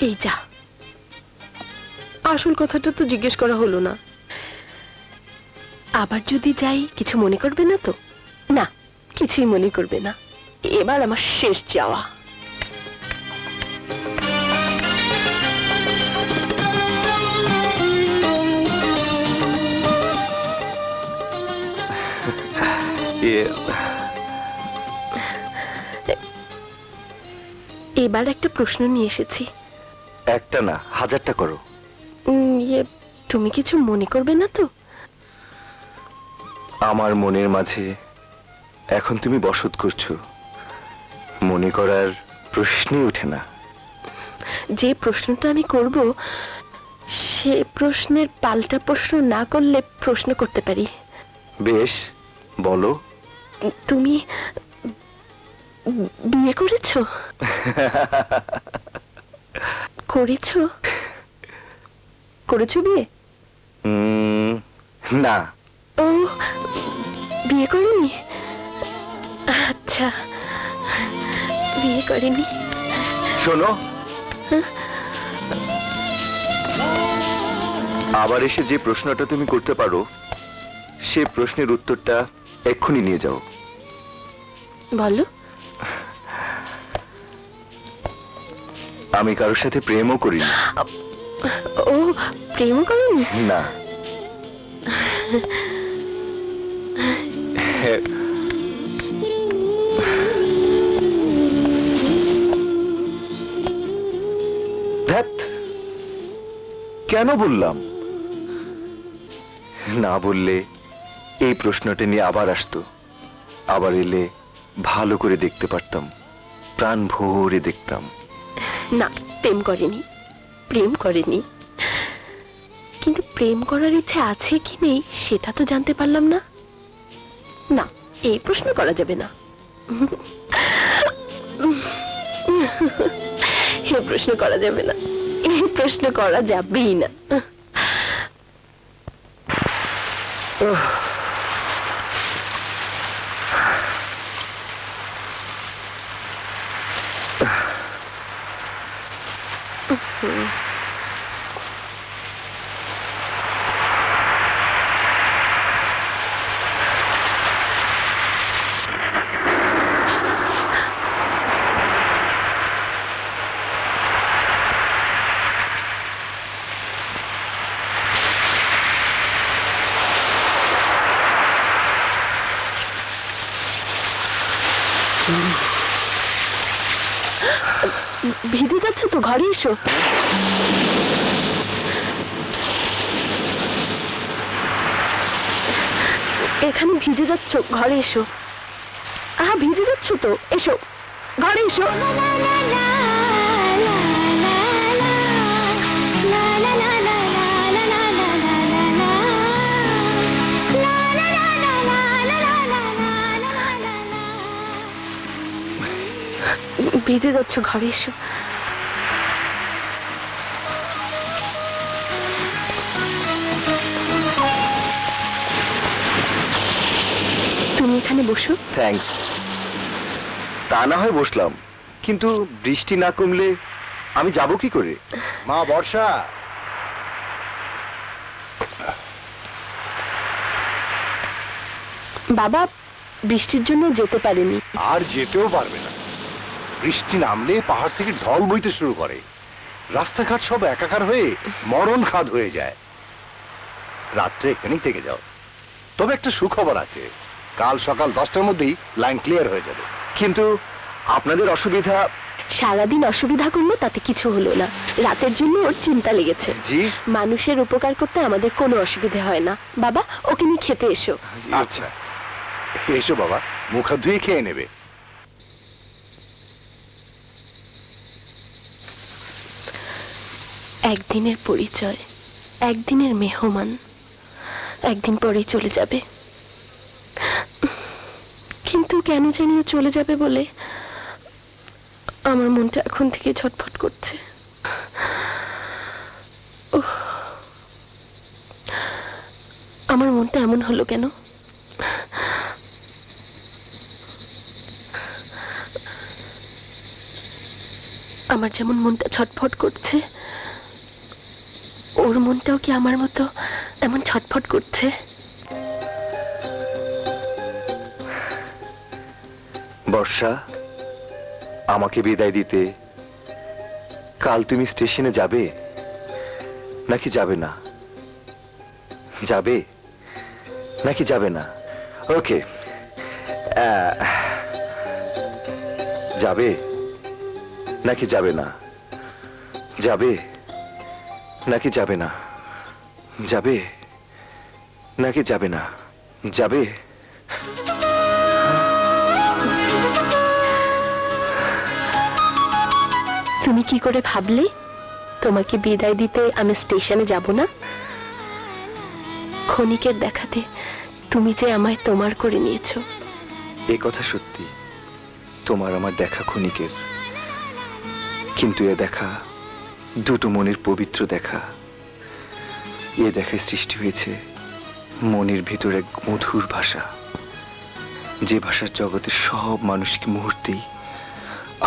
এই যা, আসল কথাটা তো জিজ্ঞেস করা হলো না। আবার যদি যাই কিছু মনে করবে না তো? না, কিছুই মনে করবে না। এবার আমার শেষ যাওয়া। এবার একটা প্রশ্ন নিয়ে এসেছি। একটা না, হাজারটা করো। তুমি কিছু মনে করবে না তো? আমার মনের মাঝে এখন তুমি বসত করছো, মনে করার প্রশ্নই ওঠে না। যে প্রশ্নটা আমি করব সে প্রশ্নের পাল্টা প্রশ্ন না করলে প্রশ্ন করতে পারি। বেশ, বলো। তুমি বিয়ে করেছো? করেছো? করেছো বিয়ে? না। ও, বিয়ে করেনি? আচ্ছা, বিয়ে করেনি। শোনো, আবার এসে যে প্রশ্নটা তুমি করতে পারো সে প্রশ্নের উত্তরটা এক্ষুনি নিয়ে যাও। বলো। আমি কারোর সাথে প্রেমও করিনি। ও, প্রেমও করেনি? না। কেন বললাম? না বললে এই প্রশ্নটা নিয়ে আবার আসতো, আবার এলে ভালো করে দেখতে পারতাম, প্রাণ ভরে দেখতাম। না, প্রেম করেনি। প্রেম করেনি, কিন্তু প্রেম করার ইচ্ছে আছে কি নেই সেটা তো জানতে পারলাম না। না, এই প্রশ্ন করা যাবে না। এই প্রশ্ন করা যাবে না, এই প্রশ্ন করা যাবেই না। ভিজে যাচ্ছে তো, ঘরে এসো। এখানে ভিজে যাচ্ছ, ঘরে এসো। ভিজে যাচ্ছ তো, এসো ঘরে এসো। ভিজে যাচ্ছ, ঘরে এসো। তুমি এখানে বসো। থ্যাঙ্কস। তা না হয় বসলাম, কিন্তু বৃষ্টি না কমলে আমি যাব কি করে? মা বর্ষা, বাবা বৃষ্টির জন্য যেতে পারেনি। আর যেতেও পারবে না। বৃষ্টি নামলে পাহাড় থেকে ঢল বইতে শুরু করে, রাস্তাঘাট সব একাকার হয়ে মরণ খাদ হয়ে যায়। রাত্রে এখানেই থেকে যাও। তবে একটা সুখবর আছে, কাল সকাল 10টার মধ্যেই লাইন ক্লিয়ার হয়ে যাবে। কিন্তু আপনাদের অসুবিধা? সারাদিন অসুবিধা করলো তাতে কিছু হলো না, রাতের জন্য ওর চিন্তা লেগেছে। জি, মানুষের উপকার করতে আমাদের কোনো অসুবিধা হয় না। বাবা, ওকে নিয়ে খেতে এসো। আচ্ছা, এসো বাবা, মুখ হাত ধুয়ে খেয়ে নেবে। একদিনের পরিচয়, একদিনের মেহমান, একদিন পরেই চলে যাবে। কিন্তু কেন জানিও চলে যাবে বলে আমার মনটা এখন থেকে ছটফট করছে। আমার মনটা এমন হলো কেন? আমার আমার যেমন মনটা ছটফট করছে, ওর মনটাও কি আমার মতো এমন ছটফট করছে? বর্ষা, আমাকে বিদায় দিতে কাল তুমি স্টেশনে যাবে নাকি যাবে না? যাবে নাকি যাবে না? ওকে, যাবে নাকি যাবে না? যাবে নাকি যাবে না? যাবে নাকি যাবে না? যাবে? তুমি কি করে ভাবলে তোমাকে বিদায় দিতে আমি স্টেশনে যাব না? ক্ষণিকের দেখাতে তুমি যে আমায় তোমার করে নিয়েছো। এ কথা সত্যি, তোমার আমার দেখা ক্ষণিকের, কিন্তু এ দেখা দুটো মনের পবিত্র দেখা। এ দেখায় সৃষ্টি হয়েছে মনের ভিতর এক মধুর ভাষা, যে ভাষার জগতের সব মানুষকে মুহূর্তেই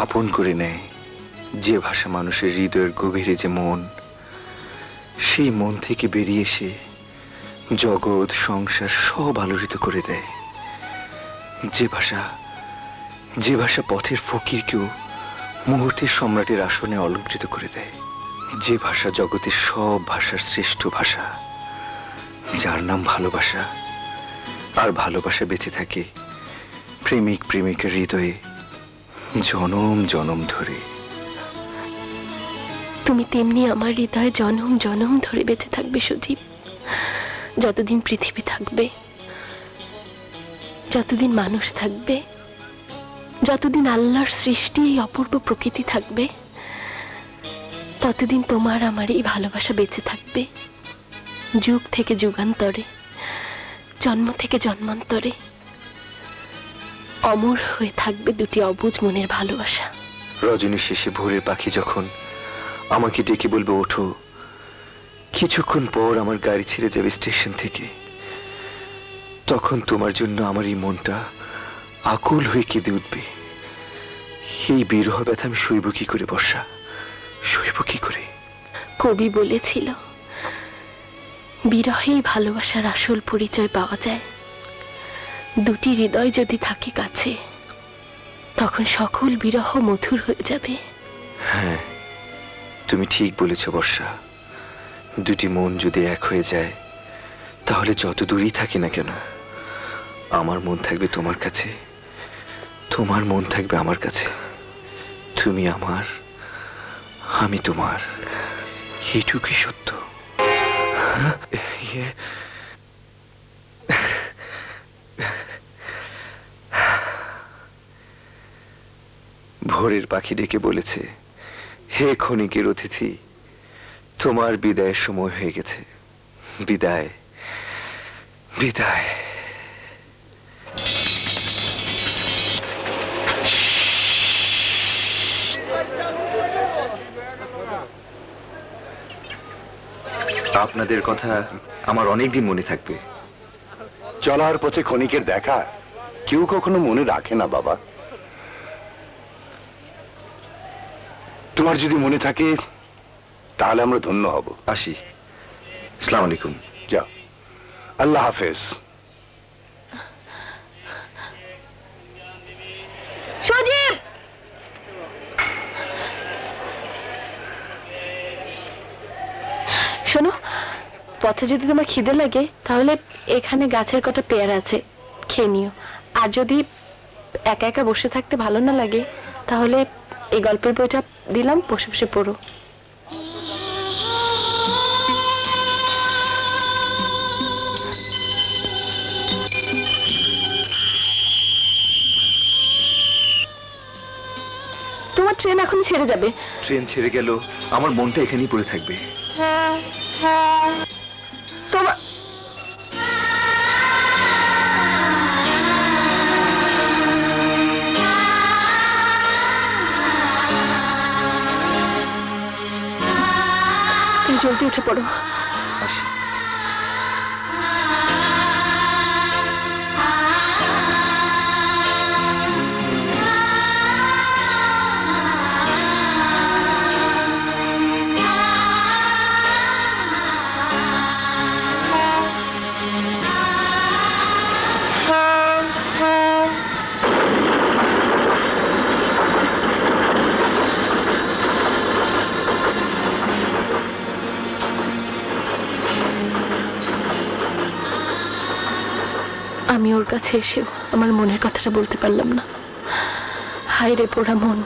আপন করে নেয়। যে ভাষা মানুষের হৃদয়ের গভীরে যে মন, সেই মন থেকে বেরিয়ে এসে জগৎ সংসার সব আলোড়িত করে দেয়। যে ভাষা পথের ফকিরকেও মুহূর্তের সম্রাটের আসনে অলঙ্কৃত করে দেয়। যে ভাষা জগতের সব ভাষার শ্রেষ্ঠ ভাষা, যার নাম ভালোবাসা। আর ভালোবাসা বেঁচে থাকে প্রেমিক প্রেমিকার হৃদয়ে জনম জনম ধরে। তুমি তেমনি আমার হৃদয়ে জনম জনম ধরে বেঁচে থাকবে সুদীপ। যতদিন পৃথিবী থাকবে, যতদিন মানুষ থাকবে, যতদিন আল্লাহর সৃষ্টি এই অপূর্ব প্রকৃতি থাকবে, ততদিন তোমার আমার এই ভালোবাসা বেঁচে থাকবে। যুগ থেকে যুগান্তরে, জন্ম থেকে জন্মান্তরে অমর হয়ে থাকবে দুটি অবুঝ মনের ভালোবাসা। রজনী শেষে ভোরের পাখি যখন আমাকে ডেকে বলবে ওঠো, কিছুক্ষণ পর আমার গাড়ি ছেড়ে যাবে স্টেশন থেকে, তখন তোমার জন্য আমার এই মনটা আকুল হয়ে কেঁদে উঠবে। এই বিরহ ব্যথা আমি সইব কি করে বর্ষা, সইব কি করে? কবি বলেছিল, বিরহেই ভালোবাসার আসল পরিচয় পাওয়া যায়। দুটি হৃদয় যদি থাকে কাছে, তখন সকল বিরহ মধুর হয়ে যাবে। হ্যাঁ, তুমি ঠিক বলেছ বর্ষা। দুটি মন যদি এক হয়ে যায়, তাহলে যত দূরেই থাকি না কেন, আমার মন থাকবে তোমার কাছে, তোমার মন থাকবে আমার কাছে। তুমি আমার, আমি তোমার, এইটুকুই সত্য। ভোরের পাখি ডেকে বলেছে, হে ক্ষণিকের অতিথি, তোমার বিদায়ের সময় হয়ে গেছে। বিদায়, বিদায়। আপনাদের কথা আমার অনেকদিন মনে থাকবে। চলার পথে ক্ষণিকের দেখা কেউ কখনো মনে রাখে না বাবা। তোমার যদি মনে থাকে তাহলে আমরা ধন্য হব। আসি, আসসালামু আলাইকুম। যাও, আল্লাহ হাফেজ। সজীব, শোনো, পথে যদি তোমার খিদে লাগে তাহলে এখানে গাছের কটা পেয়ারা আছে, খেয়ে নিও। আর যদি একা একা বসে থাকতে ভালো না লাগে, তাহলে এই গল্পের বইটা দিলাম, বসে বসে পড়ো। তোমার ট্রেন এখন ছেড়ে যাবে। ট্রেন ছেড়ে গেল, আমার মনটা এখানেই পড়ে থাকবে। তোমার তুমি জলদি উঠে পড়ো। আসি। আমি ওর কাছে এসেও আমার মনের কথাটা বলতে পারলাম না। হায় রে পোড়া মন।